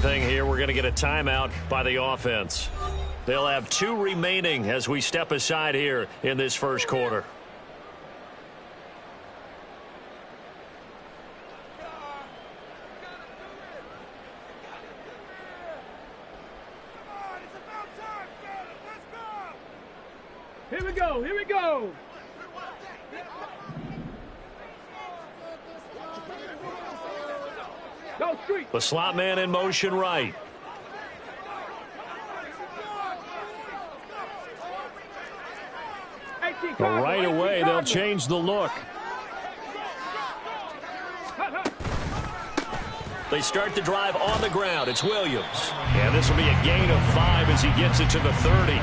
anything here, we're going to get a timeout by the offense. They'll have 2 remaining as we step aside here in this first quarter. Here we go, here we go. Go street. The slot man in motion right. Right away, they'll change the look. They start the drive on the ground. It's Williams. And this will be a gain of 5 as he gets it to the 30.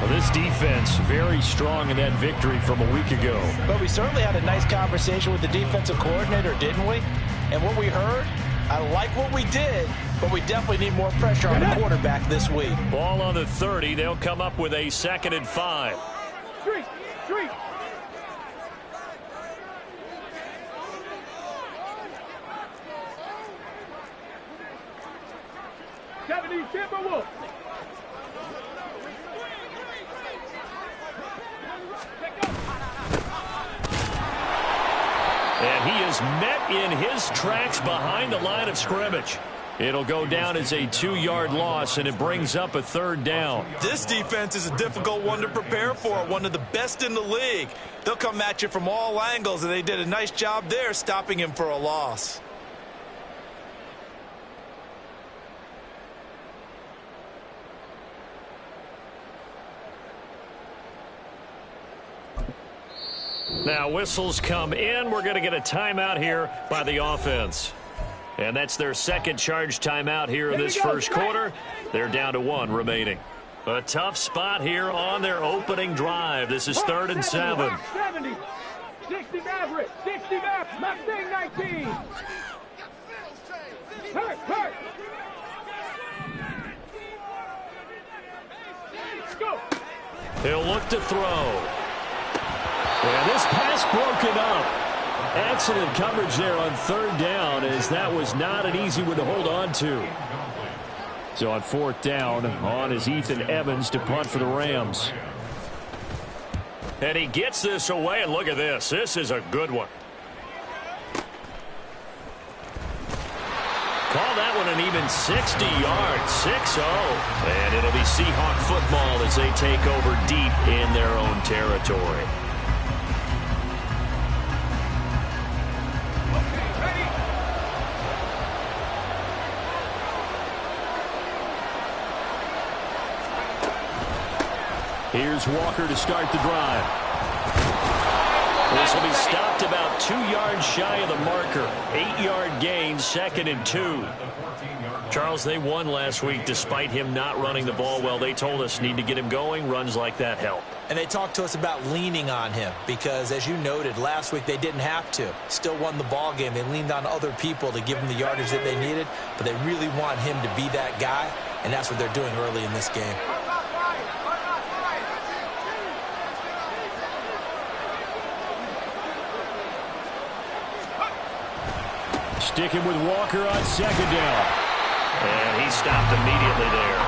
Well, this defense very strong in that victory from a week ago. But we certainly had a nice conversation with the defensive coordinator, didn't we? And what we heard, I like what we did, but we definitely need more pressure on the quarterback this week. Ball on the 30. They'll come up with a 2nd and 5. Street, street. Timberwolves. And he is met in his tracks behind the line of scrimmage. It'll go down as a 2-yard loss, and it brings up a 3rd down. This defense is a difficult one to prepare for, one of the best in the league. They'll come at you from all angles, and they did a nice job there stopping him for a loss. Now whistles come in. We're going to get a timeout here by the offense. And that's their 2nd charge timeout here in this first quarter. They're down to 1 remaining. A tough spot here on their opening drive. This is 3rd and 7. 70, 60 Maverick, 60 Maverick, Mustang 19. Hurt. Go. He'll look to throw. And this pass broken up. Excellent coverage there on 3rd down, as that was not an easy one to hold on to. So on 4th down, on is Ethan Evans to punt for the Rams. And he gets this away, and look at this. This is a good one. Call that one an even 60 yards, 6-0. And it'll be Seahawk football as they take over deep in their own territory. Here's Walker to start the drive. This will be stopped about 2 yards shy of the marker. 8-yard gain, 2nd and 2. Charles, they won last week despite him not running the ball well. They told us need to get him going. Runs like that help. And they talked to us about leaning on him because, as you noted, last week they didn't have to. Still won the ball game. They leaned on other people to give them the yardage that they needed, but they really want him to be that guy, and that's what they're doing early in this game. Sticking with Walker on 2nd down. And he stopped immediately there.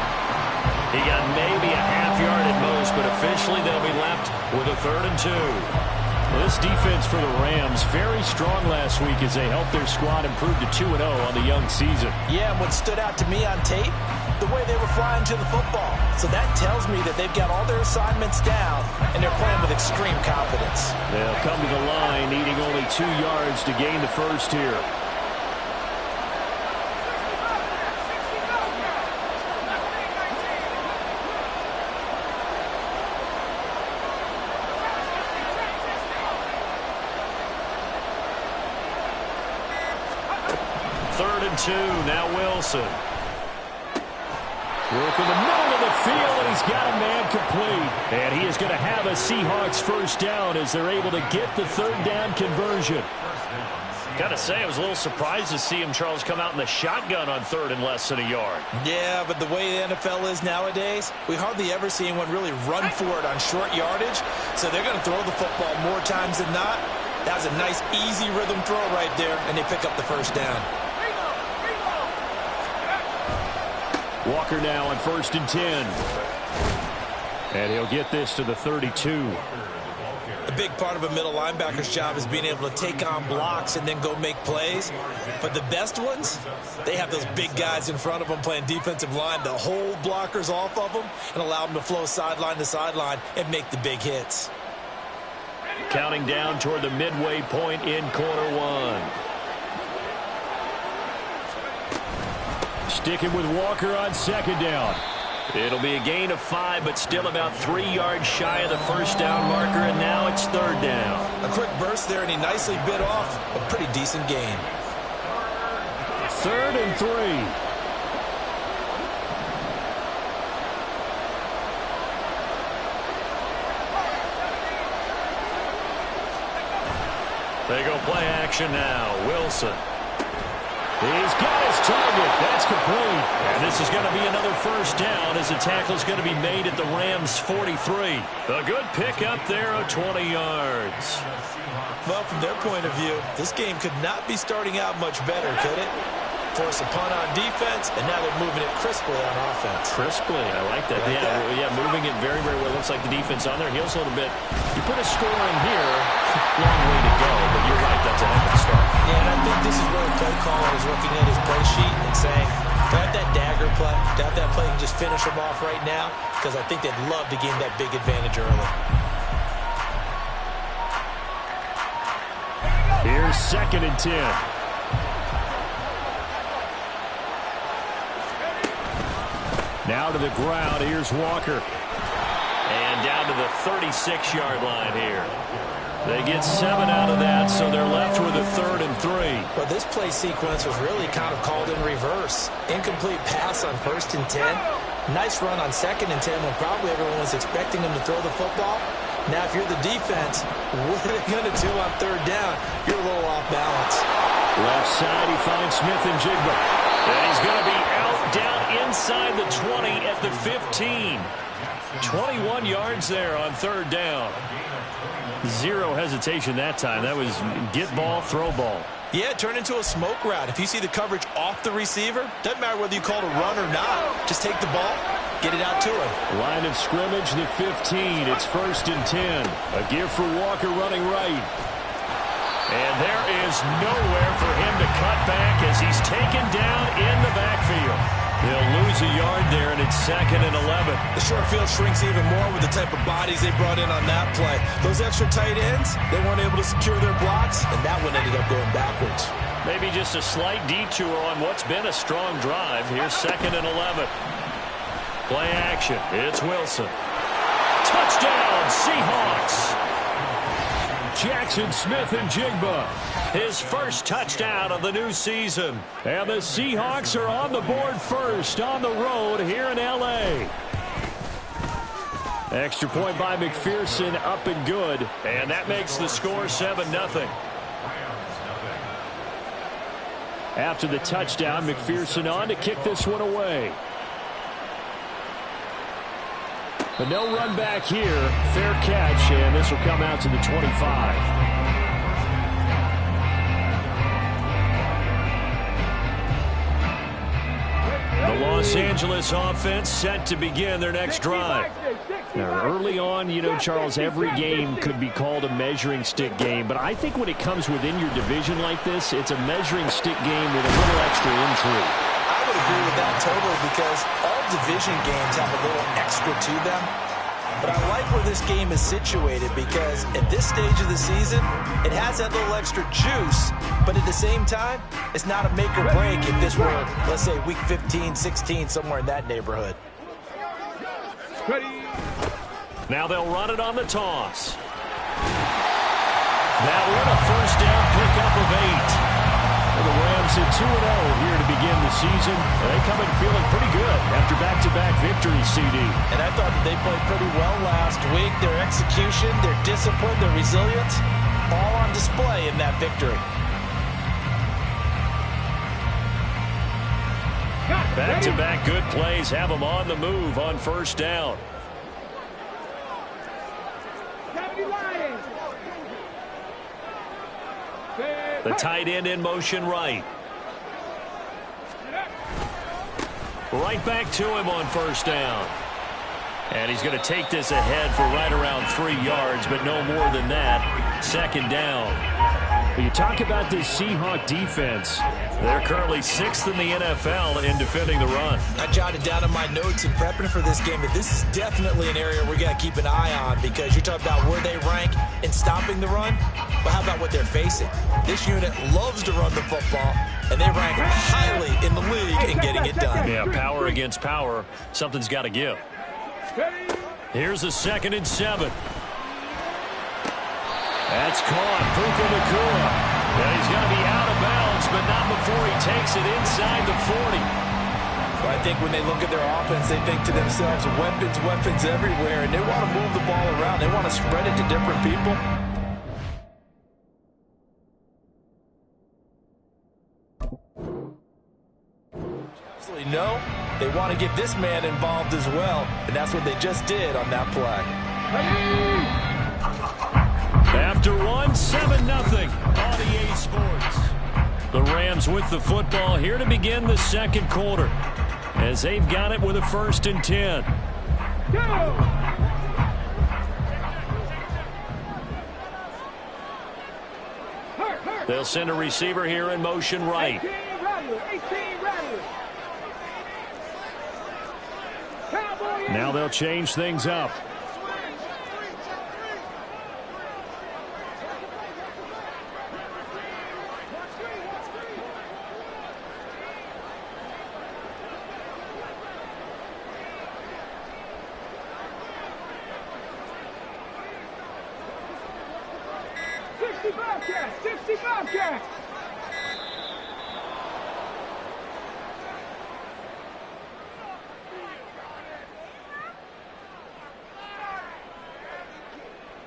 He got maybe a half yard at most, but officially they'll be left with a 3rd and 2. Well, this defense for the Rams, very strong last week as they helped their squad improve to 2-0 on the young season. Yeah, and what stood out to me on tape, the way they were flying to the football. So that tells me that they've got all their assignments down, and they're playing with extreme confidence. They'll come to the line, needing only 2 yards to gain the first here. Now Wilson. Work in the middle of the field, and he's got a man complete. And he is going to have a Seahawks first down as they're able to get the 3rd down conversion. Got to say, I was a little surprised to see him, Charles, come out in the shotgun on 3rd and less than a yard. Yeah, but the way the NFL is nowadays, we hardly ever see anyone really run for it on short yardage. So they're going to throw the football more times than not. That was a nice, easy rhythm throw right there, and they pick up the first down. Walker now on 1st and 10. And he'll get this to the 32. A big part of a middle linebacker's job is being able to take on blocks and then go make plays. But the best ones, they have those big guys in front of them playing defensive line to hold blockers off of them and allow them to flow sideline to sideline and make the big hits. Counting down toward the midway point in quarter one. Sticking with Walker on 2nd down. It'll be a gain of 5, but still about 3 yards shy of the first down marker, and now it's 3rd down. A quick burst there, and he nicely bit off a pretty decent gain. 3rd and 3. They go play action now. Wilson. He's got his target. That's complete. And this is going to be another first down as the tackle's going to be made at the Rams' 43. A good pickup there of 20 yards. Well, from their point of view, this game could not be starting out much better, could it? Force a punt on defense, and now they're moving it crisply on offense. Crisply, I like that. Yeah, moving it very, very well. Looks like the defense on there heals a little bit. You put a score in here, long way to go, but you're right, that's a heck of a start. Yeah, and I think this is where the play caller is looking at his play sheet and saying, do I have that dagger play? Do I have that play and just finish them off right now? Because I think they'd love to gain that big advantage early. Here's 2nd and 10. Now to the ground. Here's Walker. And down to the 36-yard line here. They get 7 out of that, so they're left with a 3rd and 3. Well, this play sequence was really kind of called in reverse. Incomplete pass on 1st and 10. Nice run on 2nd and 10 when probably everyone was expecting him to throw the football. Now, if you're the defense, what are they going to do on 3rd down? You're a little off balance. Left side, he finds Smith-Njigba. And he's going to be out down inside the 20 at the 15. 21 yards there on 3rd down. Zero hesitation that time. That was get ball, throw ball. Yeah, it turned into a smoke route. If you see the coverage off the receiver, doesn't matter whether you call it a run or not. Just take the ball, get it out to him. Line of scrimmage, the 15. It's 1st and 10. A give for Walker running right. And there is nowhere for him to cut back as he's taken down in the backfield. He'll lose a yard there, and it's 2nd and 11. The short field shrinks even more with the type of bodies they brought in on that play. Those extra tight ends, they weren't able to secure their blocks, and that one ended up going backwards. Maybe just a slight detour on what's been a strong drive. Here's 2nd and 11. Play action. It's Wilson. Touchdown, Seahawks. Jackson Smith-Njigba, his first touchdown of the new season. And the Seahawks are on the board first on the road here in L.A. Extra point by McPherson, up and good. And that makes the score 7-0. After the touchdown, McPherson on to kick this one away. But no run back here. Fair catch, and this will come out to the 25. The Los Angeles offense set to begin their next drive. Now, early on, you know, Charles, every game could be called a measuring stick game. But I think when it comes within your division like this, it's a measuring stick game with a little extra intrigue. I would agree with that totally because all division games have a little extra to them. But I like where this game is situated because at this stage of the season, it has that little extra juice. But at the same time, it's not a make or break if this were, let's say, week 15, 16, somewhere in that neighborhood. Ready. Now they'll run it on the toss. That one a first down pickup of 8. The Rams at 2-0 here to begin the season. They come in feeling pretty good after back-to-back victories, CD. And I thought that they played pretty well last week. Their execution, their discipline, their resilience, all on display in that victory. Back-to-back good plays have them on the move on first down. The tight end in motion right. Right back to him on first down. And he's going to take this ahead for right around 3 yards, but no more than that. Second down. When you talk about this Seahawk defense, they're currently 6th in the NFL in defending the run. I jotted down in my notes in prepping for this game that this is definitely an area we're going to keep an eye on, because you're talking about where they rank in stopping the run. But how about what they're facing? This unit loves to run the football, and they rank highly in the league in getting it done. Yeah, power against power. Something's got to give. Here's a 2nd and 7. That's caught. Puka Nacua. And he's going to be out of bounds, but not before he takes it inside the 40. Well, I think when they look at their offense, they think to themselves, weapons, weapons everywhere, and they want to move the ball around. They want to spread it to different people. Absolutely no. They want to get this man involved as well, and that's what they just did on that play. After 1, 7-0 on EA Sports. The Rams with the football here to begin the second quarter, as they've got it with a 1st and 10. They'll send a receiver here in motion right. 18 Rattler. Now they'll change things up.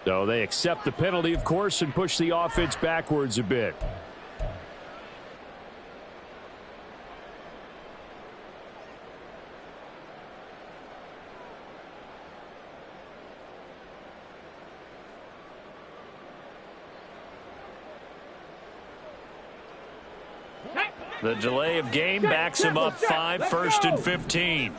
So they accept the penalty, of course, and push the offense backwards a bit. The delay of game backs him up 5, 1st and 15.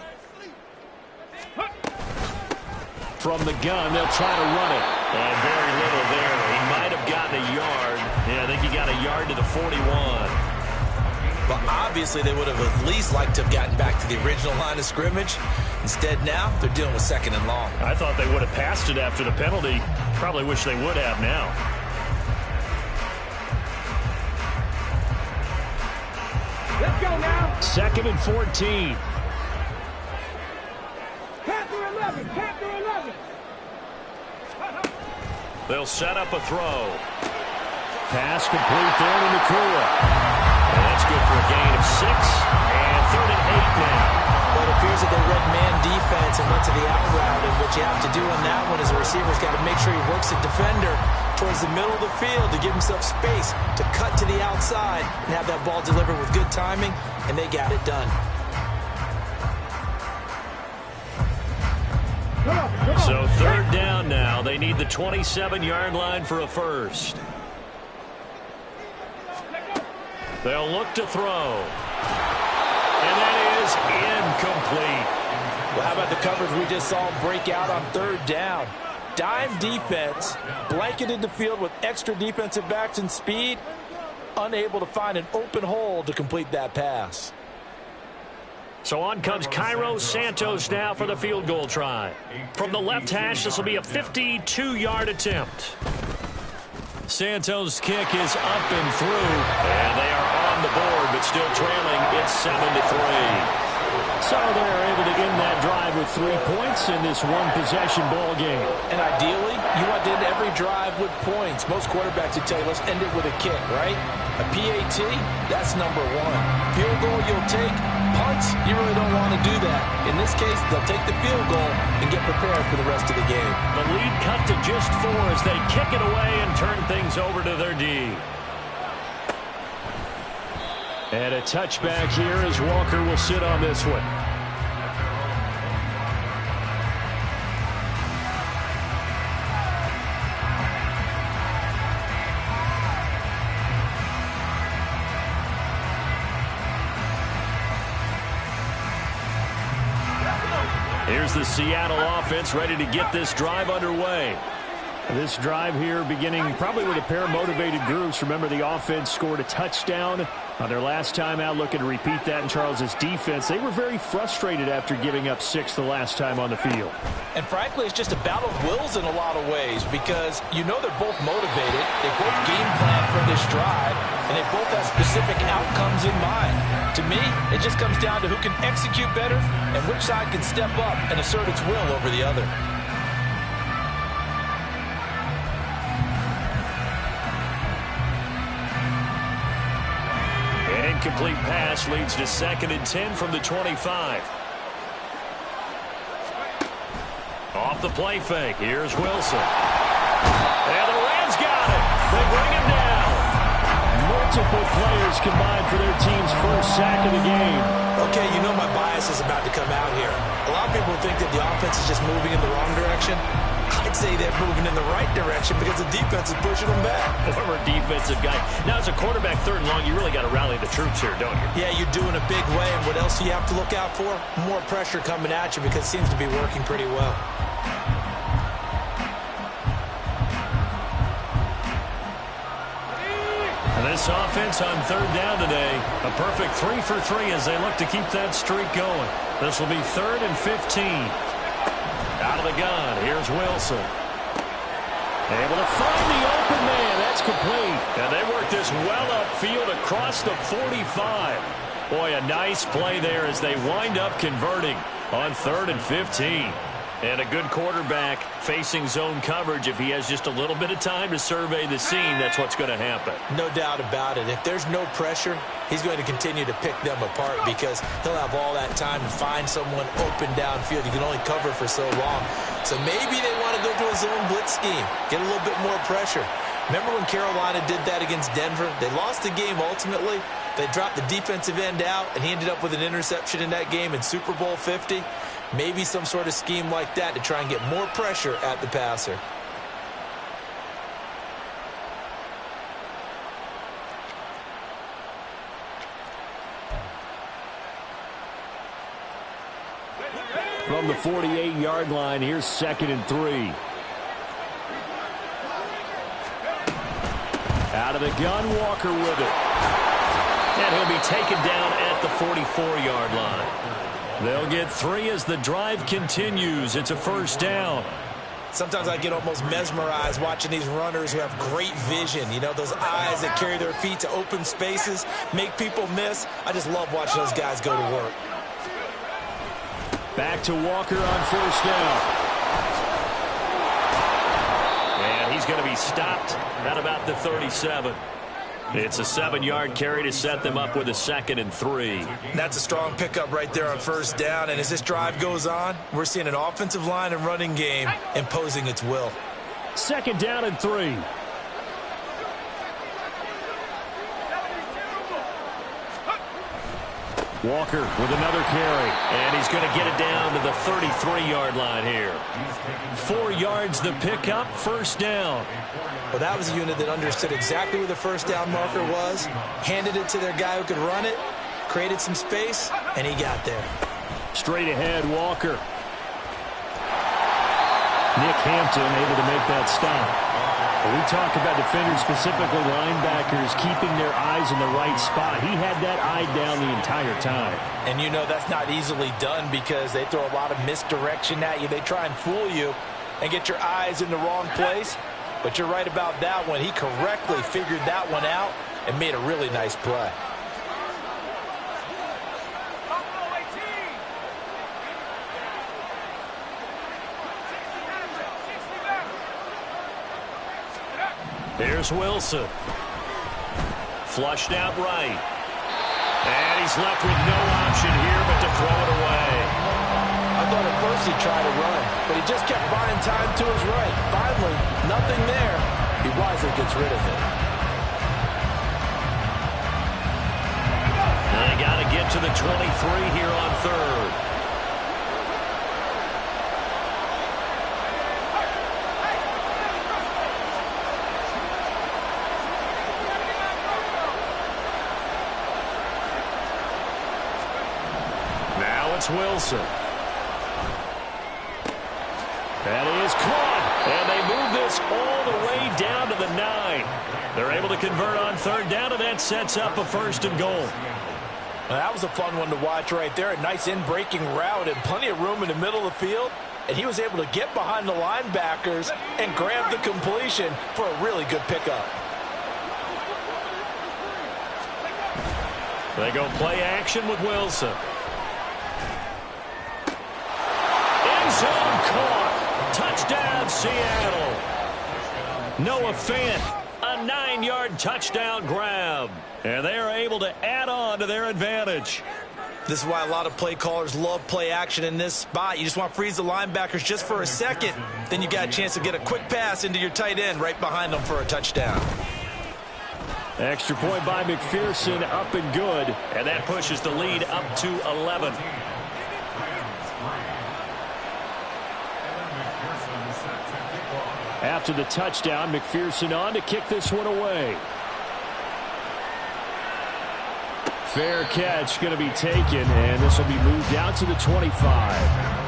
From the gun, they'll try to run it. And very little there. He might have gotten a yard. Yeah, I think he got a yard to the 41. Well, obviously they would have at least liked to have gotten back to the original line of scrimmage. Instead now, they're dealing with 2nd and long. I thought they would have passed it after the penalty. Probably wish they would have now. Let's go now. 2nd and 14. Panther 11. They'll set up a throw. Pass complete there to Nacua. And that's good for a gain of 6. And 3rd and 8 now. Well, it appears that they read man defense and went to the out route, and what you have to do on that one is the receiver's got to make sure he works the defender towards the middle of the field to give himself space to cut to the outside and have that ball delivered with good timing, and they got it done. So 3rd down now. They need the 27-yard line for a first. They'll look to throw. And that is incomplete. Well, how about the coverage we just saw break out on 3rd down? Dime defense, blanketed the field with extra defensive backs and speed, unable to find an open hole to complete that pass. So on comes Cairo Santos now for the field goal try. From the left hash, this will be a 52-yard attempt. Santos' kick is up and through. And they are on the board, but still trailing. It's 7-3. So they're able to end that drive with 3 points in this one-possession ball game. And ideally, you want to end every drive with points. Most quarterbacks would tell you, let's end it with a kick, right? A PAT, that's number 1. Field goal you'll take. Punts, you really don't want to do that. In this case, they'll take the field goal and get prepared for the rest of the game. The lead cut to just 4 as they kick it away and turn things over to their D. And a touchback here as Walker will sit on this one. Here's the Seattle offense ready to get this drive underway. This drive here beginning probably with a pair of motivated groups. Remember, the offense scored a touchdown on their last time out, looking to repeat that in Charles's defense. They were very frustrated after giving up 6 the last time on the field. And frankly, it's just a battle of wills in a lot of ways because you know they're both motivated. They both game plan for this drive, and they both have specific outcomes in mind. To me, it just comes down to who can execute better and which side can step up and assert its will over the other. An incomplete pass leads to 2nd and 10 from the 25. Off the play fake. Here's Wilson. And the Rams got it. They bring him down. Multiple players combined for their team's first sack of the game. Okay, you know my bias is about to come out here. A lot of people think that the offense is just moving in the wrong direction. I'd say they're moving in the right direction because the defense is pushing them back. Former defensive guy. Now, as a quarterback, 3rd and long, you really got to rally the troops here, don't you? Yeah, you're doing a big way, and what else do you have to look out for? More pressure coming at you because it seems to be working pretty well. And this offense on 3rd down today, a perfect 3 for 3 as they look to keep that streak going. This will be 3rd and 15. Out of the gun, here's Wilson. Able to find the open man. That's complete. And they work this well upfield across the 45. Boy, a nice play there as they wind up converting on 3rd and 15. And a good quarterback facing zone coverage. If he has just a little bit of time to survey the scene, that's what's going to happen. No doubt about it. If there's no pressure, he's going to continue to pick them apart because he'll have all that time to find someone open downfield. You can only cover for so long. So maybe they want to go to a zone blitz scheme, get a little bit more pressure. Remember when Carolina did that against Denver? They lost the game ultimately. They dropped the defensive end out, and he ended up with an interception in that game in Super Bowl 50. Maybe some sort of scheme like that to try and get more pressure at the passer. From the 48-yard line, here's 2nd and 3. Out of the gun, Walker with it. And he'll be taken down at the 44-yard line. They'll get 3 as the drive continues. It's a 1st down. Sometimes I get almost mesmerized watching these runners who have great vision. You know, those eyes that carry their feet to open spaces, make people miss. I just love watching those guys go to work. Back to Walker on 1st down. And he's going to be stopped at about the 37. It's a 7-yard carry to set them up with a 2nd and 3. That's a strong pickup right there on 1st down. And as this drive goes on, we're seeing an offensive line and running game imposing its will. 2nd down and 3. Walker with another carry. And he's going to get it down to the 33-yard line here. 4 yards the pickup, 1st down. Well, that was a unit that understood exactly where the 1st down marker was, handed it to their guy who could run it, created some space, and he got there. Straight ahead, Walker. Nick Hampton able to make that stop. When we talk about defenders, specifically linebackers, keeping their eyes in the right spot. He had that eye down the entire time. And you know that's not easily done because they throw a lot of misdirection at you. They try and fool you and get your eyes in the wrong place. But you're right about that one. He correctly figured that one out and made a really nice play. Here's Wilson. Flushed out right. And he's left with no option here but to throw it away. I thought at first he tried to run, but he just kept buying time to his right. Finally, nothing there. He wisely gets rid of it. They got to get to the 23 here on 3rd. Now it's Wilson. That is caught. And they move this all the way down to the 9. They're able to convert on third down, and that sets up a 1st and goal. Well, that was a fun one to watch right there. A nice in-breaking route and plenty of room in the middle of the field. And he was able to get behind the linebackers and grab the completion for a really good pickup. They go play action with Wilson. End zone caught. Touchdown, Seattle. Noah Fant, a 9-yard touchdown grab. And they are able to add on to their advantage. This is why a lot of play callers love play action in this spot. You just want to freeze the linebackers just for a second. Then you got a chance to get a quick pass into your tight end right behind them for a touchdown. Extra point by McPherson, up and good. And that pushes the lead up to 11. After the touchdown, McPherson on to kick this one away. Fair catch going to be taken, and this will be moved out to the 25.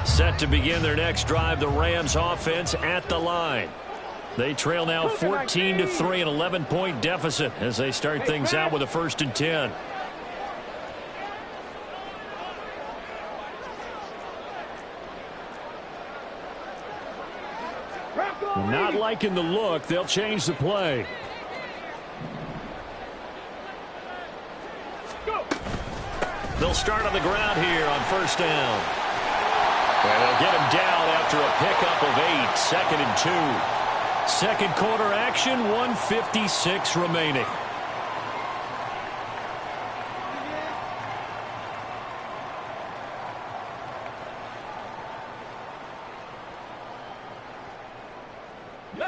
Set to begin their next drive, the Rams offense at the line. They trail now 14-3, an 11-point deficit as they start things out with a 1st and 10. Not liking the look. They'll change the play. They'll start on the ground here on 1st down. And they'll get him down after a pickup of 8, 2nd and 2. Second quarter action, 1:56 remaining.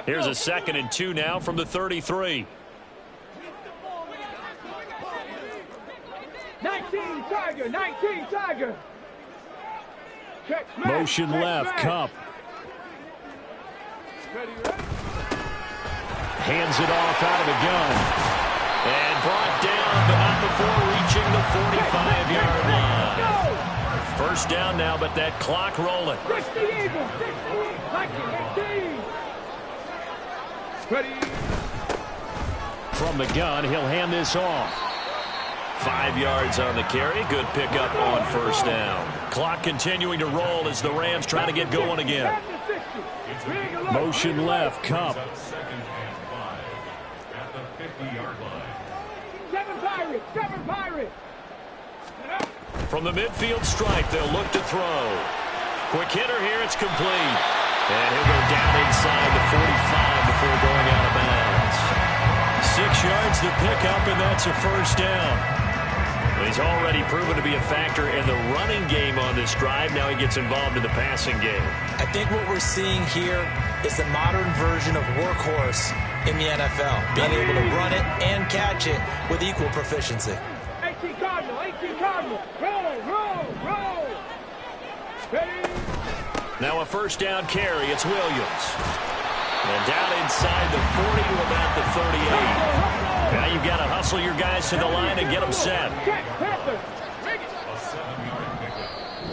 Here's a 2nd and 2 now from the 33. 19 Tiger. Motion left, Kupp. Hands it off out of the gun. And brought down, but not before reaching the 45-yard line. 1st down now, but that clock rolling. 60 Eagles, 60, 18. From the gun, he'll hand this off. 5 yards on the carry. Good pickup on 1st down. Clock continuing to roll as the Rams try to get going again. Motion left, Kupp. 7 Pirates. From the midfield stripe, they'll look to throw. Quick hitter here, it's complete. And he'll go down inside the 45 before going out of bounds. 6 yards the pickup, and that's a 1st down. He's already proven to be a factor in the running game on this drive. Now he gets involved in the passing game. I think what we're seeing here is the modern version of workhorse in the NFL. Being able to run it and catch it with equal proficiency. 18 Cardinal. Roll. Ready. Now a 1st down carry. It's Williams. And down inside the 40 to about the 38. Now you've got to hustle your guys to the line and get them set.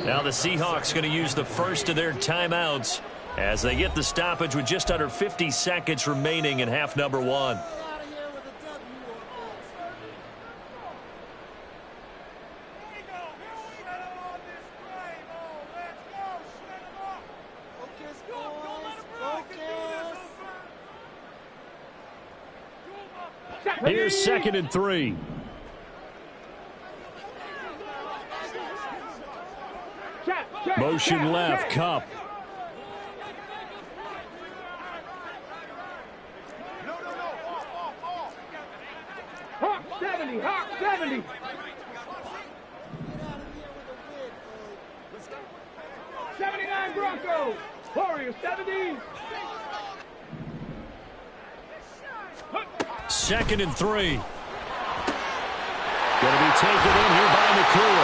Now the Seahawks going to use the first of their timeouts as they get the stoppage with just under 50 seconds remaining in half number 1. Here's 2nd and 3. Motion left, Kupp. Hawk 70. 79 Broncos. Warriors 70. 2nd and 3. Going to be taken in here by McCool.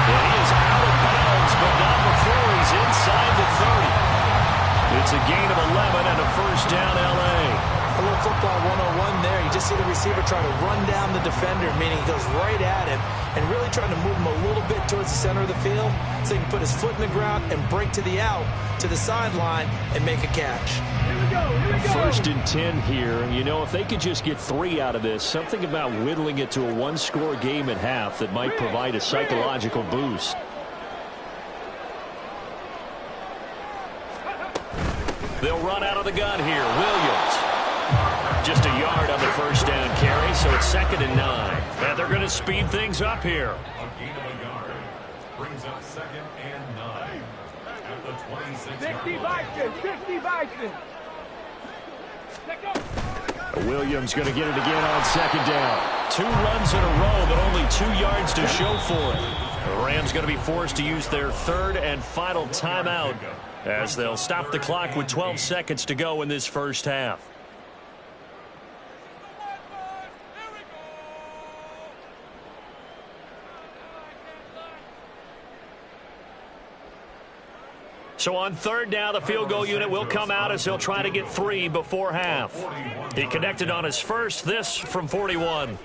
And he is out of bounds, but not before he's inside the 30. It's a gain of 11 and a 1st down, L.A. A little football 101 there. You just see the receiver try to run down the defender, meaning he goes right at him and really trying to move him a little bit towards the center of the field so he can put his foot in the ground and break to the out, to the sideline, and make a catch. Here we go. Here we go. 1st and 10 here. And, you know, if they could just get 3 out of this, something about whittling it to a one-score game at half that might provide a psychological boost. They'll run out of the gun here. Williams. Just a yard on the first down carry, so it's 2nd and 9. And they're going to speed things up here. A gain of a yard brings up 2nd and 9 at the 26-yard 60 Bison. 60 Bison. Let go. Williams going to get it again on 2nd down. 2 runs in a row, but only 2 yards to show for it. The Rams going to be forced to use their 3rd and final timeout as they'll stop the clock with 12 seconds to go in this first half. So on 3rd down, the field goal unit will come out as they'll try to get 3 before half. He connected on his first, this from 41.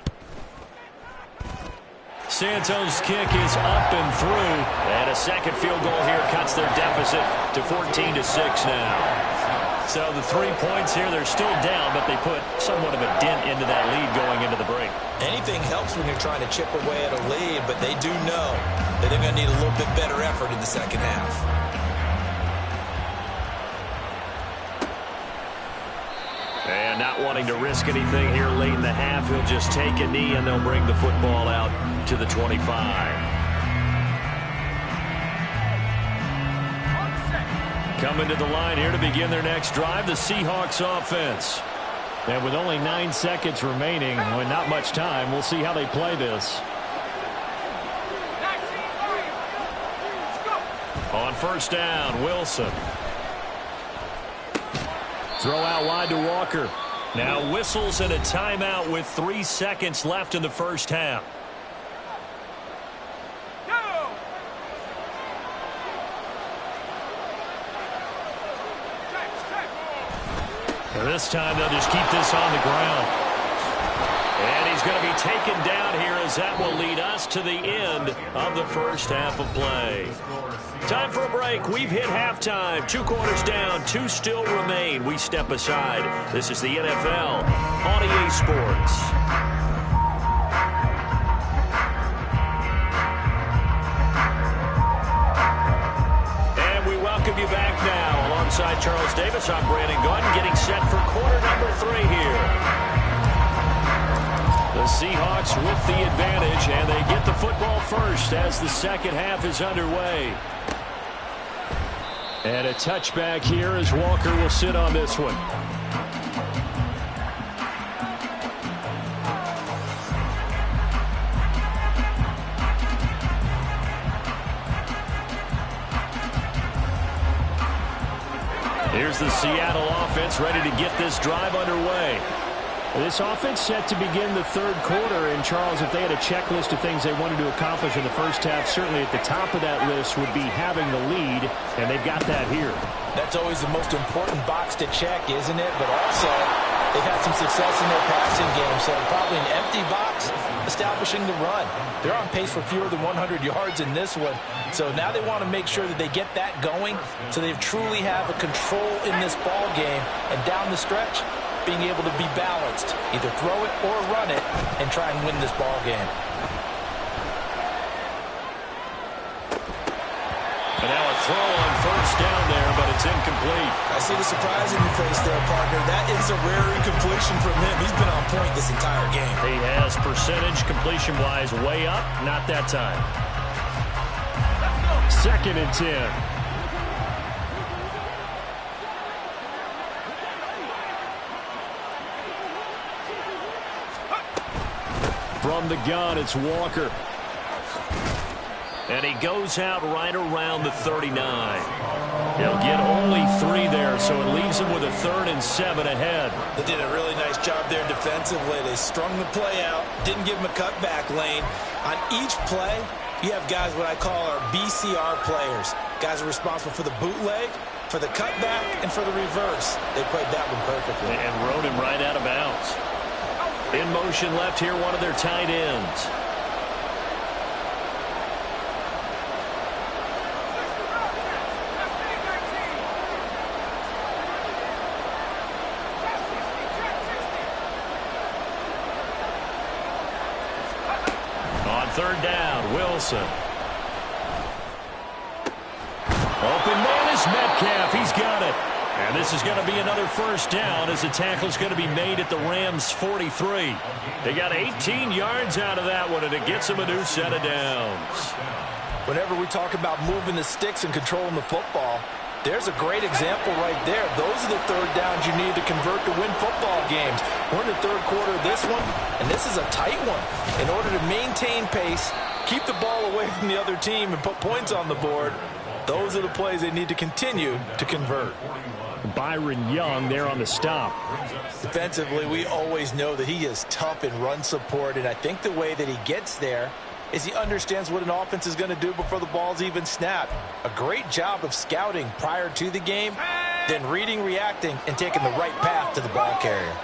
Santos' kick is up and through, and a second field goal here cuts their deficit to 14-6 now. So the 3 points here, they're still down, but they put somewhat of a dent into that lead going into the break. Anything helps when you're trying to chip away at a lead, but they do know that they're going to need a little bit better effort in the second half. And not wanting to risk anything here late in the half, he'll just take a knee and they'll bring the football out to the 25. Coming to the line here to begin their next drive, the Seahawks offense. And with only 9 seconds remaining, with not much time, we'll see how they play this. On 1st down, Wilson. Throw out wide to Walker. Now whistles and a timeout with 3 seconds left in the first half. This time they'll just keep this on the ground. And he's going to be taken down here as that will lead us to the end of the first half of play. Time for a break. We've hit halftime. 2 quarters down, 2 still remain. We step aside. This is the NFL on EA Sports. And we welcome you back now. Alongside Charles Davis, I'm Brandon Gaudin, getting set for quarter number 3 here. The Seahawks with the advantage, and they get the football first as the second half is underway. And a touchback here as Walker will sit on this one. Here's the Seattle offense ready to get this drive underway. This offense set to begin the 3rd quarter, and Charles, if they had a checklist of things they wanted to accomplish in the first half, certainly at the top of that list would be having the lead, and they've got that here. That's always the most important box to check, isn't it? But also, they've had some success in their passing game, so probably an empty box establishing the run. They're on pace for fewer than 100 yards in this one, so now they want to make sure that they get that going so they truly have a control in this ball game, and down the stretch, being able to be balanced, either throw it or run it, and try and win this ball game. And now a throw on 1st down there, but it's incomplete. I see the surprise in your face there, partner. That is a rare incompletion from him. He's been on point this entire game. He has percentage completion-wise way up, not that time. 2nd and 10. From the gun, it's Walker. And he goes out right around the 39. He'll get only 3 there, so it leaves him with a 3rd and 7 ahead. They did a really nice job there defensively. They strung the play out, didn't give him a cutback lane. On each play, You have guys what I call our BCR players. Guys are responsible for the bootleg, for the cutback, and for the reverse. They played that one perfectly. And rode him right out of bounds. In motion left here, one of their tight ends. On third down, Wilson. Open man is Metcalf. He's got it. And this is going to be another first down as the tackle's going to be made at the Rams' 43. They got 18 yards out of that one, and it gets them a new set of downs. Whenever we talk about moving the sticks and controlling the football, there's a great example right there. Those are the third downs you need to convert to win football games. We're in the third quarter of this one, and this is a tight one. In order to maintain pace, keep the ball away from the other team, and put points on the board, those are the plays they need to continue to convert. Byron Young there on the stop. Defensively, we always know that he is tough in run support, and I think the way that he gets there is he understands what an offense is going to do before the ball's even snapped. A great job of scouting prior to the game, then reading, reacting, and taking the right path to the ball carrier.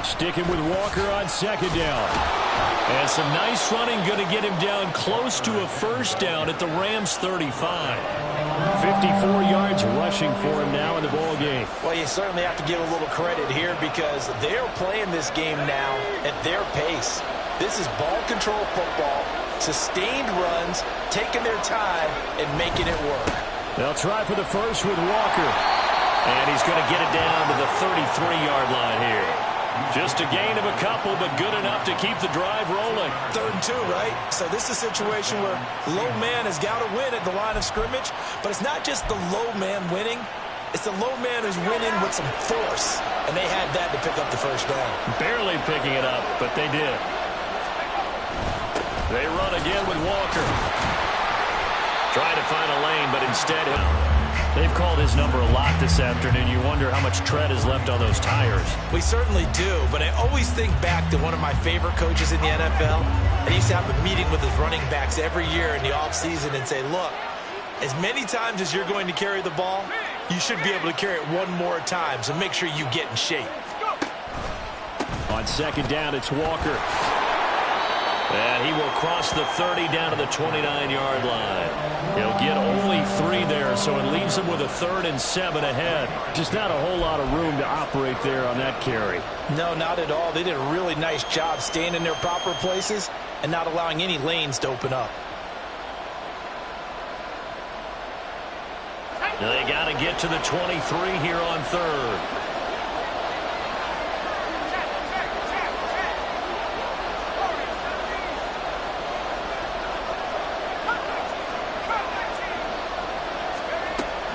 Sticking with Walker on second down. And some nice running going to get him down close to a first down at the Rams' 35. 54 yards rushing for him now in the ball game. Well, you certainly have to give a little credit here because they're playing this game now at their pace. This is ball control football, sustained runs, taking their time, and making it work. They'll try for the first with Walker. And he's going to get it down to the 33-yard line here. Just a gain of a couple, but good enough to keep the drive rolling. 3rd and 2, right? So this is a situation where low man has got to win at the line of scrimmage, but it's not just the low man winning. It's the low man who's winning with some force, and they had that to pick up the first down. Barely picking it up, but they did. They run again with Walker. Trying to find a lane, but instead they've called his number a lot this afternoon. You wonder how much tread is left on those tires. We certainly do, but I always think back to one of my favorite coaches in the NFL. And he used to have a meeting with his running backs every year in the offseason and say, look, as many times as you're going to carry the ball, you should be able to carry it one more time, so make sure you get in shape. On second down, it's Walker. And he will cross the 30 down to the 29-yard line. He'll get only 3 there, so it leaves him with a 3rd and 7 ahead. Just not a whole lot of room to operate there on that carry. No, not at all. They did a really nice job staying in their proper places and not allowing any lanes to open up. They got to get to the 23 here on 3rd.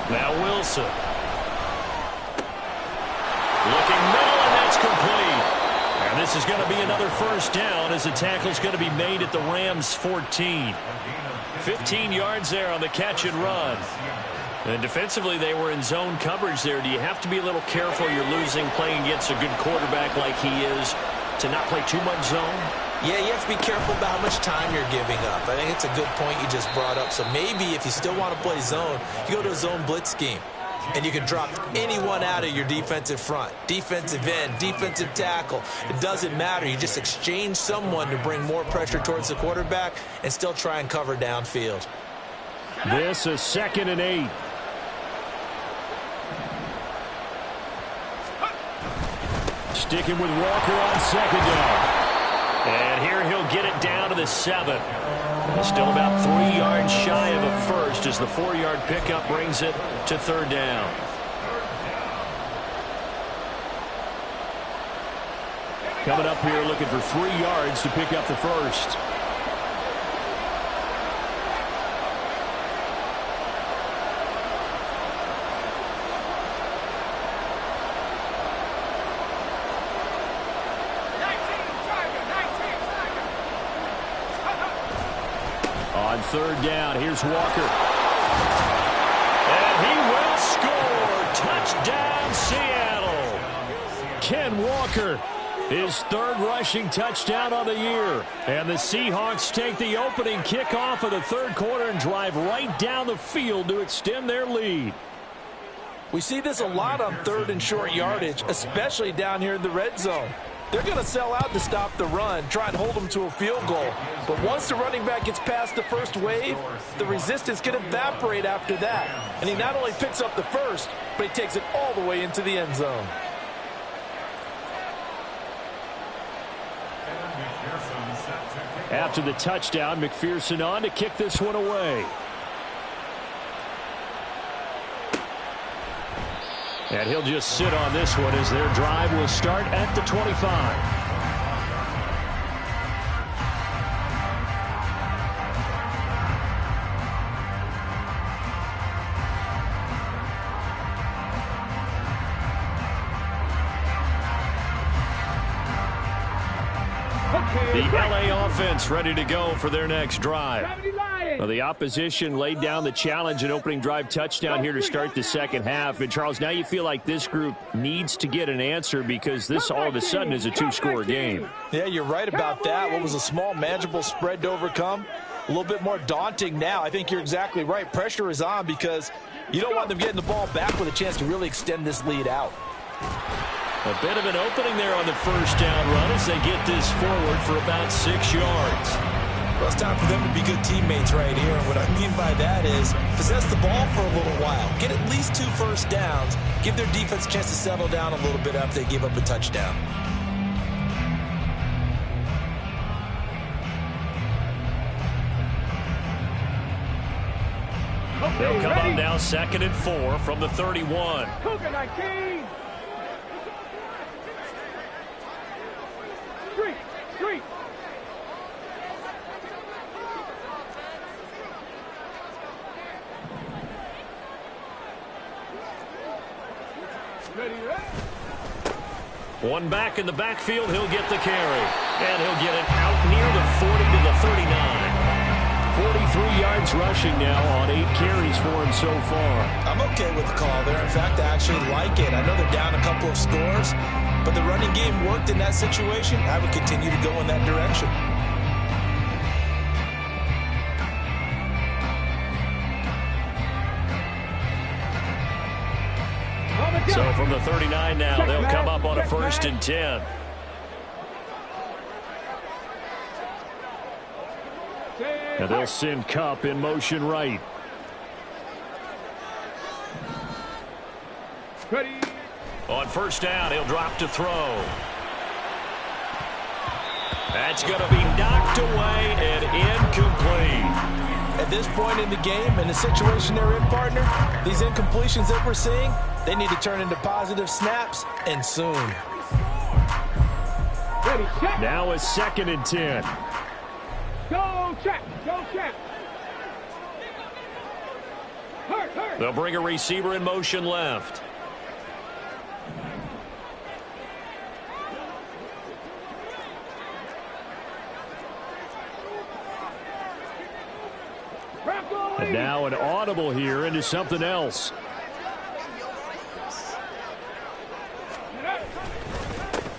Now Wilson. Looking middle, and that's complete. And this is going to be another first down as the tackle's going to be made at the Rams' 14. 15 yards there on the catch and run. And defensively, they were in zone coverage there. Do you have to be a little careful? You're losing playing against a good quarterback like he is to not play too much zone? Yeah, you have to be careful about how much time you're giving up. I think it's a good point you just brought up. So maybe if you still want to play zone, you go to a zone blitz scheme. And you can drop anyone out of your defensive front. Defensive end, defensive tackle. It doesn't matter. You just exchange someone to bring more pressure towards the quarterback and still try and cover downfield. This is 2nd and 8. Sticking with Walker on second down. And here he'll get it down to the 7. Still about 3 yards shy of a first as the 4-yard pickup brings it to 3rd down. Coming up here looking for 3 yards to pick up the first. On 3rd down, here's Walker. And he will score. Touchdown, Seattle. Ken Walker His third rushing touchdown on the year. And the Seahawks take the opening kickoff of the third quarter and drive right down the field to extend their lead. We see this a lot on third and short yardage, especially down here in the red zone. They're going to sell out to stop the run, try and hold them to a field goal. But once the running back gets past the first wave, the resistance can evaporate after that. And he not only picks up the first, but he takes it all the way into the end zone. After the touchdown, McPherson on to kick this one away. And he'll just sit on this one as their drive will start at the 25. The LA offense ready to go for their next drive. Well, the opposition laid down the challenge and opening drive touchdown here to start the second half. And, Charles, now you feel like this group needs to get an answer because this all of a sudden is a two-score game. Yeah, you're right about that. What was a small, manageable spread to overcome, a little bit more daunting now. I think you're exactly right. Pressure is on because you don't want them getting the ball back with a chance to really extend this lead out. A bit of an opening there on the first down run as they get this forward for about 6 yards. Well, it's time for them to be good teammates right here. And what I mean by that is possess the ball for a little while. Get at least 2 first downs. Give their defense a chance to settle down a little bit after they give up a touchdown. They'll come up now 2nd and 4 from the 31. Cougar 19. Street. One back in the backfield, he'll get the carry. And he'll get it out near the 40 to the 39. 43 yards rushing now on 8 carries for him so far. I'm okay with the call there. In fact, I actually like it. I know they're down a couple of scores, but the running game worked in that situation. I would continue to go in that direction. So from the 39 now, they'll come up on a 1st and 10. And they'll send Kupp in motion right. Ready. On 1st down, he'll drop to throw. That's going to be knocked away and incomplete. At this point in the game, in the situation they're in, partner, these incompletions that we're seeing, they need to turn into positive snaps, and soon. Ready, check. Now a 2nd and 10. Go check. Hurt. They'll bring a receiver in motion left. And now an audible here into something else.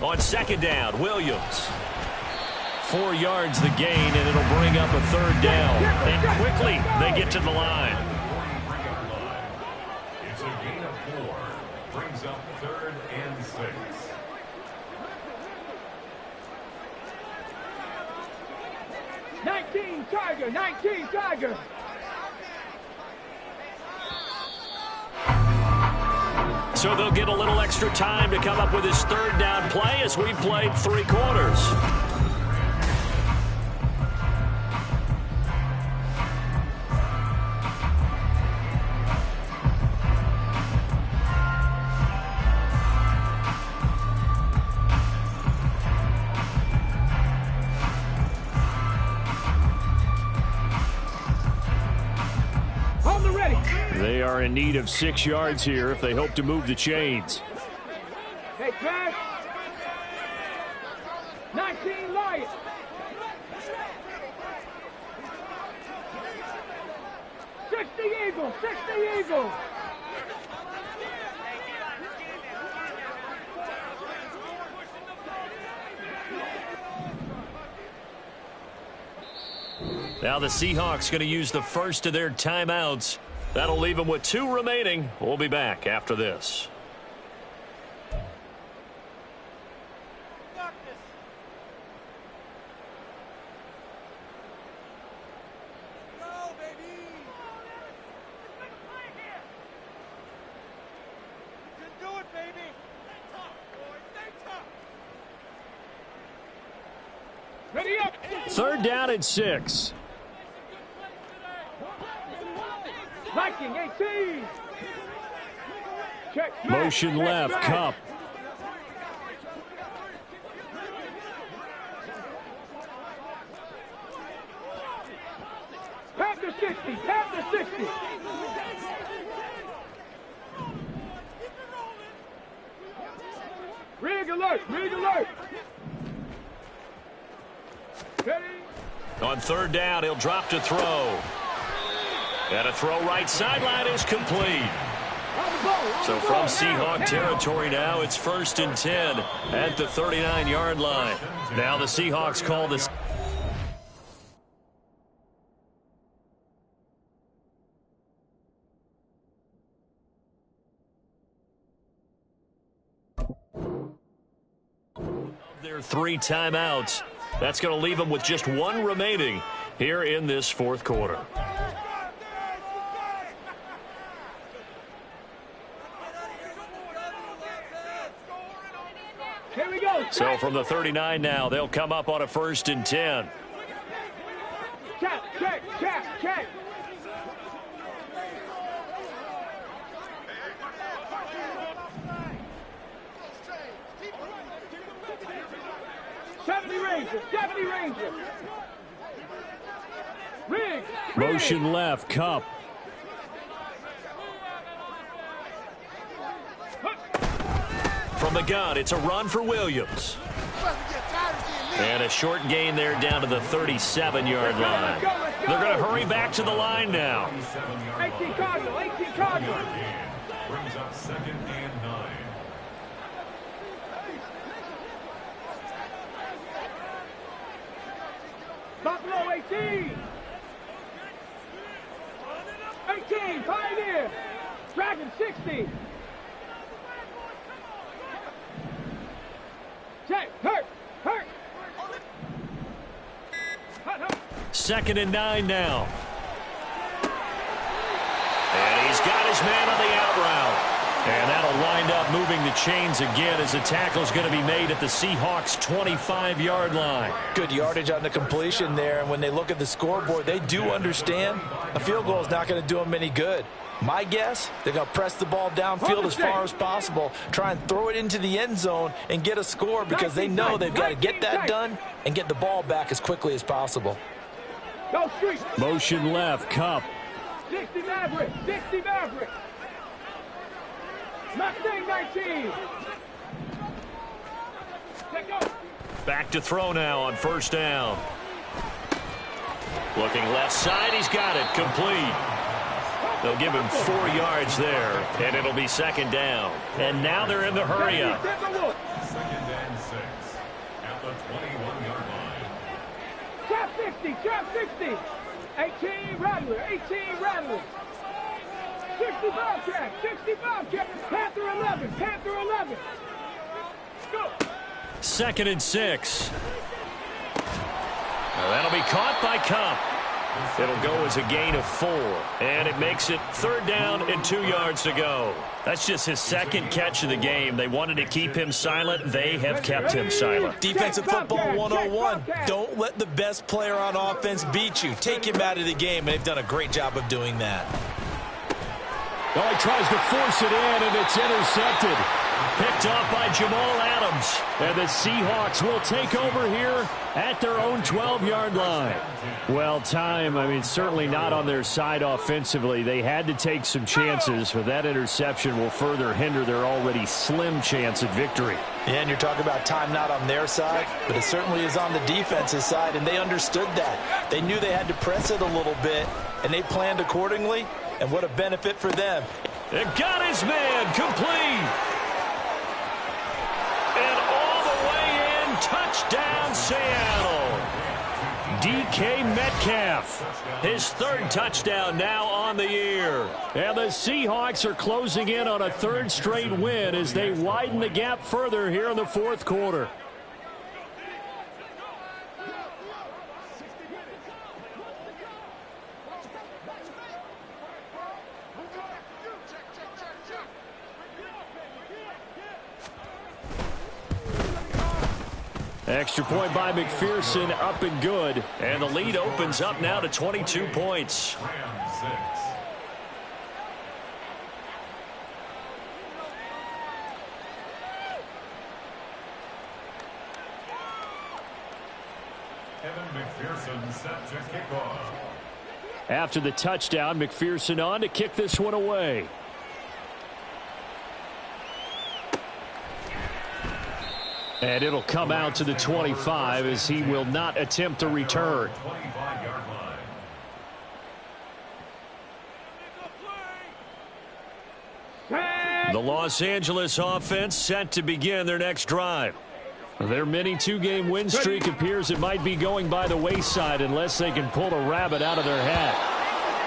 On 2nd down, Williams. 4 yards the gain, and it'll bring up a 3rd down. And quickly, they get to the line. It's a gain of 4. Brings up 3rd and 6. Nineteen Tiger. So they'll get a little extra time to come up with his 3rd down play as we played 3 quarters. They are in need of 6 yards here if they hope to move the chains. Hey, pass. 19 Lions. 60 Eagles. Now the Seahawks going to use the first of their timeouts. That'll leave them with 2 remaining. We'll be back after this. Ready up. 3rd down and 6. Viking 18. Check. Motion left, Kupp. Panther 60. Panther 60. Rig alert. Rig alert. Ready. On 3rd down, he'll drop to throw. And a throw right sideline is complete. So from Seahawk territory now, it's 1st and 10 at the 39-yard line. Now the Seahawks call this. Their 3 timeouts. That's going to leave them with just 1 remaining here in this 4th quarter. Here we go. So from the 39 now, they'll come up on a 1st and 10. Check, check, check, check. Rangers, 70 Rangers. Rig. Motion left, Kupp. From the gun, it's a run for Williams. And a short gain there down to the 37-yard line. They're going to hurry back to the line now. 18 Cardinal, 18 Cardinal. Brings up 2nd and 9. Buffalo 18. 18, Pioneer. Dragon 60. Check, hurt, hurt. 2nd and 9 now. And he's got his man on the out route. And that'll wind up moving the chains again as the tackle's going to be made at the Seahawks' 25-yard line. Good yardage on the completion there, and when they look at the scoreboard, they do understand a field goal is not going to do them any good. My guess, they're going to press the ball downfield as far as possible, try and throw it into the end zone and get a score because they know they've got to get that done and get the ball back as quickly as possible. Go street. Motion left, Kupp. 60 Maverick, 60 Maverick. Mustang 19. Let go. Back to throw now on 1st down. Looking left side, he's got it, complete. They'll give him 4 yards there, and it'll be 2nd down. And now they're in the hurry up. 2nd and 6 at the 21-yard line. Trap 60, trap 60. 18 Rattler, 18 Rattler. 60 Bobcat, 60 Bobcat. Panther 11, Panther 11. Go. 2nd and 6. Now that'll be caught by Kupp. It'll go as a gain of 4. And it makes it 3rd down and 2 yards to go. That's just his 2nd catch of the game. They wanted to keep him silent. They have kept him silent. Defensive football 101. Don't let the best player on offense beat you. Take him out of the game, and they've done a great job of doing that. Well, he tries to force it in, and it's intercepted. Picked off by Jamal Adams. And the Seahawks will take over here at their own 12-yard line. Well, certainly not on their side offensively. They had to take some chances, but that interception will further hinder their already slim chance at victory. Yeah, and you're talking about time not on their side, but it certainly is on the defense's side, and they understood that. They knew they had to press it a little bit, and they planned accordingly, and what a benefit for them. It got his man complete. And all the way in, touchdown Seattle. DK Metcalf Metcalf. His third touchdown now on the year. And the Seahawks are closing in on a third straight win as they widen the gap further here in the fourth quarter. Extra point by McPherson, up and good. And the lead opens up now to 22 points. Kevin McPherson set to kick off. After the touchdown, McPherson on to kick this one away. And it'll come out to the 25 as he will not attempt a return. 25-yard line. The Los Angeles offense set to begin their next drive. Their mini two-game win streak appears it might be going by the wayside unless they can pull a rabbit out of their hat.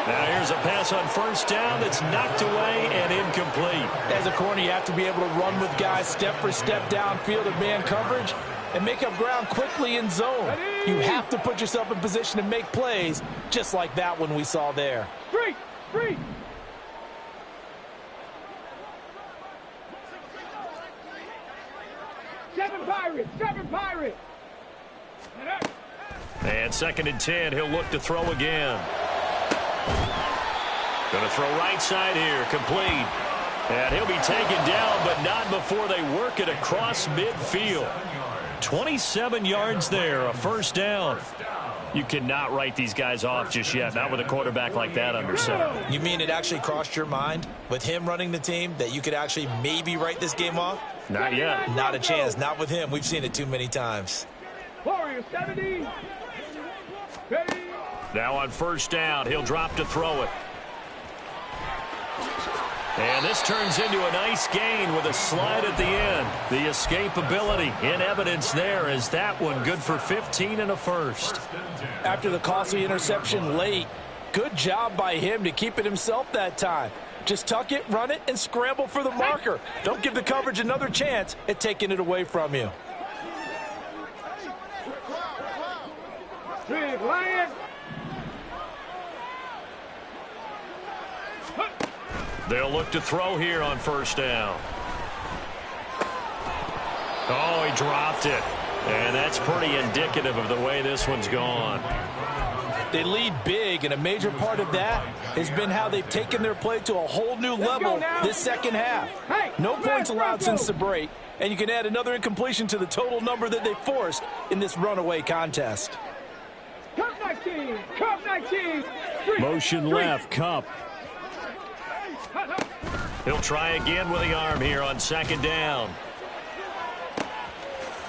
Now here's a pass on first down that's knocked away and incomplete. As a corner, you have to be able to run with guys step for step downfield of man coverage and make up ground quickly in zone. You have to put yourself in position to make plays just like that one we saw there. Free. Seven Pirates. And 2nd and 10, he'll look to throw again. Going to throw right side here, complete. And he'll be taken down, but not before they work it across midfield. 27 yards there, a first down. You cannot write these guys off just yet, not with a quarterback like that under center. You mean it actually crossed your mind with him running the team that you could actually maybe write this game off? Not yet. Not a chance. Not with him. We've seen it too many times. Warriors 70. Ready. Now on first down, he'll drop to throw it. And this turns into a nice gain with a slide at the end. The escapability in evidence there as that one good for 15 and a first. After the costly interception late, good job by him to keep it himself that time. Just tuck it, run it, and scramble for the marker. Don't give the coverage another chance at taking it away from you. Big Lion. They'll look to throw here on first down. Oh, he dropped it. And that's pretty indicative of the way this one's gone. They lead big, and a major part of that has been how they've taken their play to a whole new level this second half. No points allowed since the break, and you can add another incompletion to the total number that they forced in this runaway contest. Cup 19. Motion left, Cup. He'll try again with the arm here on second down.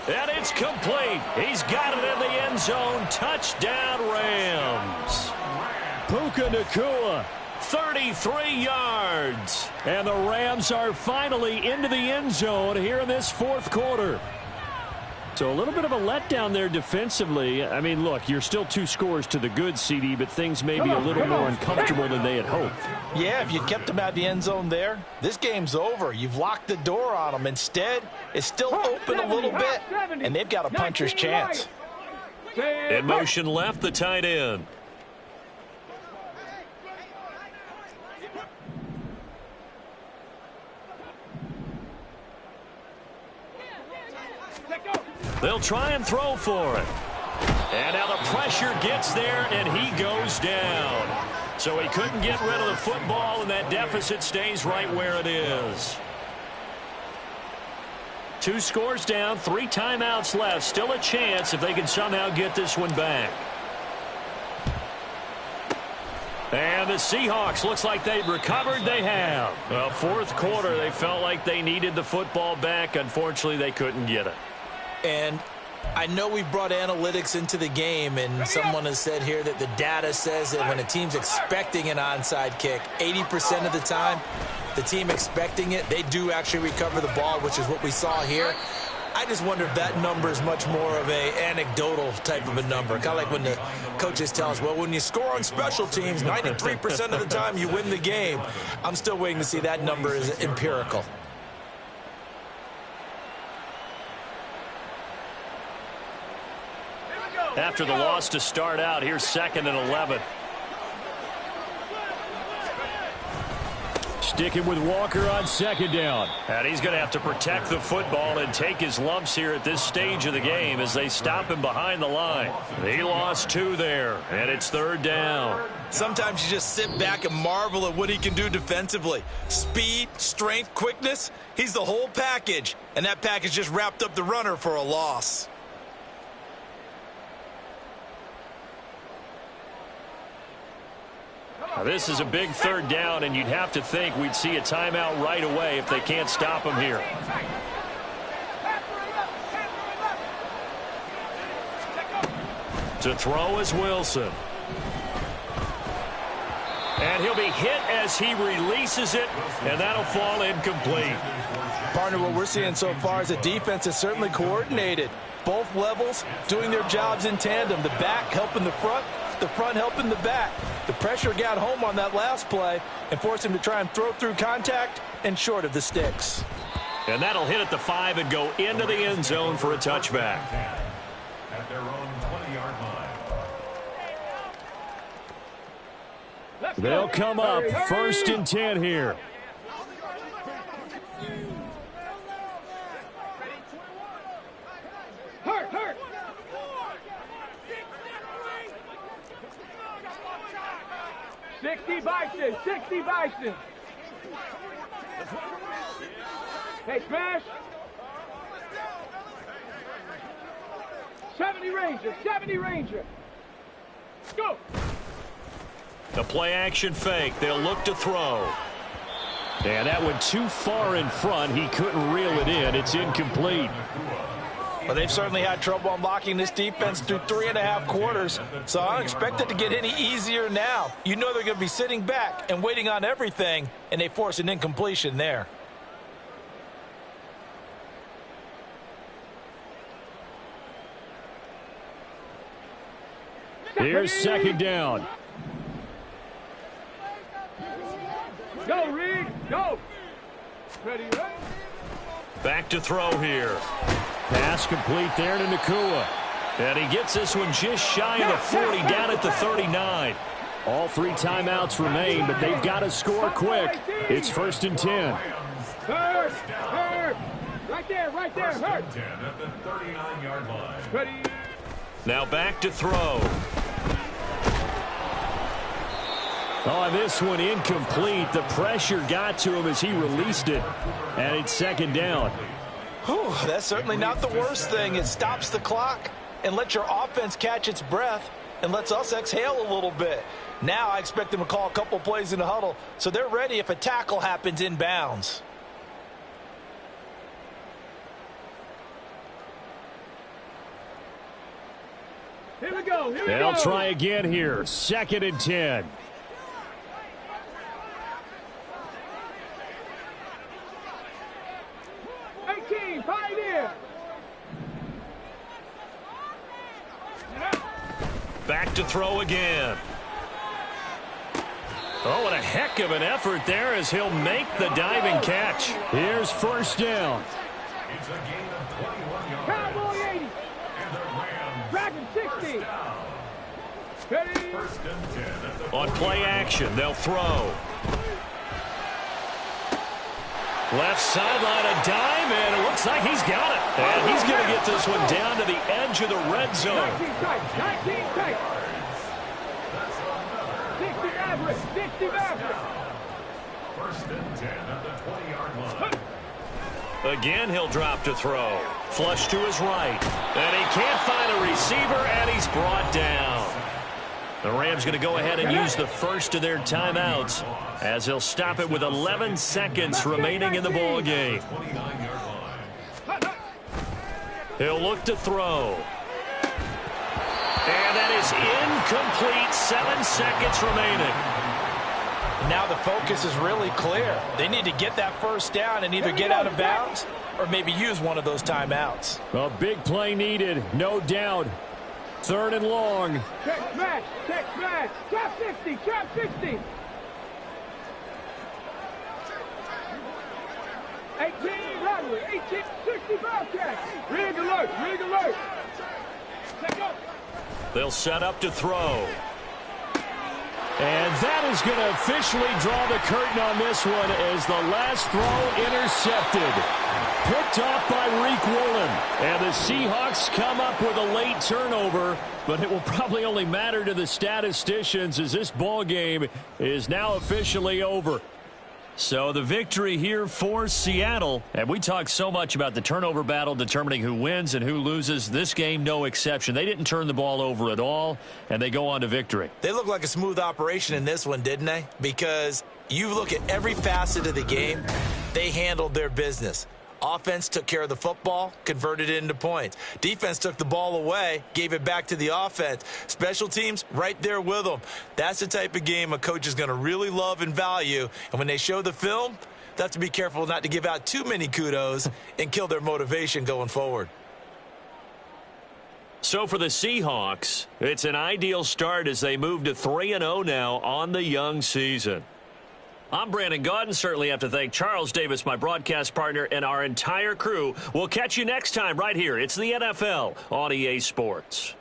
And it's complete. He's got it in the end zone. Touchdown, Rams. Puka Nacua, 33 yards. And the Rams are finally into the end zone here in this fourth quarter. So a little bit of a letdown there defensively. I mean, look, you're still 2 scores to the good, CD, but things may be a little more uncomfortable than they had hoped. Yeah, if you kept them out of the end zone there, this game's over. You've locked the door on them. Instead, it's still open a little bit, and they've got a puncher's chance. In motion left, the tight end. They'll try and throw for it. And now the pressure gets there, and he goes down. So he couldn't get rid of the football, and that deficit stays right where it is. 2 scores down, 3 timeouts left. Still a chance if they can somehow get this one back. And the Seahawks, looks like they've recovered. They have. Well, fourth quarter, they felt like they needed the football back. Unfortunately, they couldn't get it. And I know we've brought analytics into the game, and someone has said here that the data says that when a team's expecting an onside kick, 80% of the time, the team expecting it, they do actually recover the ball, which is what we saw here. I just wonder if that number is much more of a anecdotal type of a number. Kind of like when the coaches tell us, well, when you score on special teams, 93% of the time you win the game. I'm still waiting to see that number is empirical. After the loss to start out, here's 2nd and 11. Sticking with Walker on 2nd down. And he's going to have to protect the football and take his lumps here at this stage of the game as they stop him behind the line. He lost 2 there, and it's 3rd down. Sometimes you just sit back and marvel at what he can do defensively. Speed, strength, quickness, he's the whole package. And that package just wrapped up the runner for a loss. Now, this is a big 3rd down, and you'd have to think we'd see a timeout right away if they can't stop him here. To throw is Wilson. And he'll be hit as he releases it, and that'll fall incomplete. Partner, what we're seeing so far is the defense is certainly coordinated. Both levels doing their jobs in tandem. The back helping the front helping the back. The pressure got home on that last play and forced him to try and throw through contact and short of the sticks. And that'll hit at the 5 and go into the end zone for a touchback. At their own 20-yard line. They'll come up 1st and 10 here. Hurt. 60 Bison. Hey, smash. 70 Ranger. Go. The play action fake. They'll look to throw. And that went too far in front. He couldn't reel it in. It's incomplete. Well, they've certainly had trouble unlocking this defense through 3.5 quarters, so I don't expect it to get any easier now. You know they're going to be sitting back and waiting on everything, and they force an incompletion there. Here's 2nd down. Go, Reed. Go. Ready. Back to throw here. Pass complete there to Nacua. And he gets this one just shy of the 40, down at the 39. All 3 timeouts remain, but they've got to score quick. It's 1st and 10. Hurt. Right there. Hurt. 10 at the 39-yard line. Ready. Now back to throw. Oh, this one incomplete. The pressure got to him as he released it. And it's 2nd down. Whew, that's certainly not the worst thing. It stops the clock and lets your offense catch its breath and lets us exhale a little bit. Now I expect them to call a couple plays in the huddle so they're ready if a tackle happens inbounds. Here we go. They'll try again here. 2nd and 10. Pioneer. Back to throw again. Oh, what a heck of an effort there as he'll make the diving catch. Here's 1st down. It's a gain of 21 yards. Cowboy 80. And the Rams. Dragon 60. Ready. 1st and 10 at the On play action, they'll throw. Left sideline, a dime, and it looks like he's got it. And he's going to get this one down to the edge of the red zone. 19 tight. 60 average. 60 average. 1st and 10 at the 20-yard line. Again, he'll drop to throw. Flush to his right. And he can't find a receiver, and he's brought down. The Rams going to go ahead and use the first of their timeouts as he'll stop it with 11 seconds remaining in the ball game. 29-yard line. He'll look to throw. And that is incomplete. 7 seconds remaining. Now the focus is really clear. They need to get that first down and either get out of bounds or maybe use one of those timeouts. A big play needed, no doubt. 3rd and long. Check smash, trap 60, trap 60. 18, robbery, 18, 65 catch. Rig alert. Check up. They'll set up to throw. And that is going to officially draw the curtain on this one as the last throw intercepted. Picked off by Reek Woolen. And the Seahawks come up with a late turnover, but it will probably only matter to the statisticians as this ball game is now officially over. So the victory here for Seattle. And we talk so much about the turnover battle determining who wins and who loses. This game, no exception. They didn't turn the ball over at all, and they go on to victory. They look like a smooth operation in this one, didn't they? Because you look at every facet of the game, they handled their business. Offense took care of the football, converted it into points. Defense took the ball away, gave it back to the offense. Special teams, right there with them. That's the type of game a coach is going to really love and value. And when they show the film, they have to be careful not to give out too many kudos and kill their motivation going forward. So for the Seahawks, it's an ideal start as they move to 3-0 now on the young season. I'm Brandon Gaudin. Certainly have to thank Charles Davis, my broadcast partner, and our entire crew. We'll catch you next time right here. It's the NFL on EA Sports.